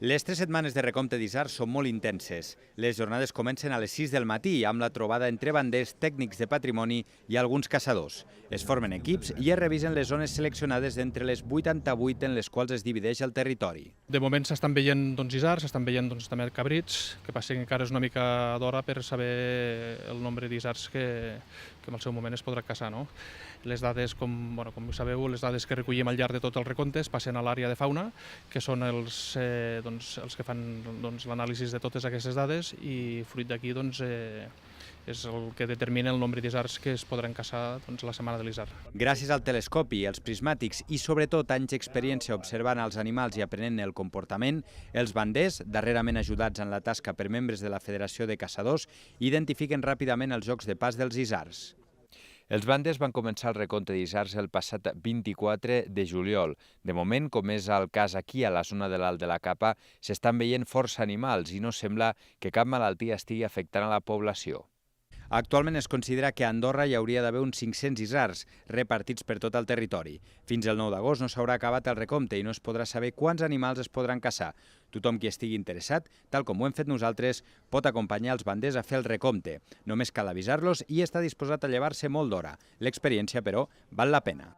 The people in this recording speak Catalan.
Les 3 setmanes de recompte d'isards són molt intenses. Les jornades comencen a les 6 del matí amb la trobada entre banders, tècnics de patrimoni i alguns caçadors. Es formen equips i es revisen les zones seleccionades d'entre les 88 en les quals es divideix el territori. De moment s'estan veient isards, s'estan veient també cabrits, que passa que encara és una mica d'hora per saber el nombre d'isards que en el seu moment es podrà caçar. Les dades, com sabeu, les dades que recollim al llarg de tots els recomptes passen a l'àrea de fauna, que són els que fan l'anàlisi de totes aquestes dades i fruit d'aquí és el que determina el nombre d'isards que es podran caçar la setmana de l'isard. Gràcies al telescopi, els prismàtics i sobretot anys d'experiència observant els animals i aprenent el comportament, els banders, darrerament ajudats en la tasca per membres de la Federació de Caçadors, identifiquen ràpidament els jocs de pas dels isards. Els banders van començar el recompte d'isards el passat 24 de juliol. De moment, com és el cas aquí a la zona de l'Alt de la Capa, s'estan veient força animals i no sembla que cap malaltia estigui afectant a la població. Actualment es considera que a Andorra hi hauria d'haver uns 500 isards repartits per tot el territori. Fins el 9 d'agost no s'haurà acabat el recompte i no es podrà saber quants animals es podran caçar. Tothom qui estigui interessat, tal com ho hem fet nosaltres, pot acompanyar els banders a fer el recompte. Només cal avisar-los i està disposat a llevar-se molt d'hora. L'experiència, però, val la pena.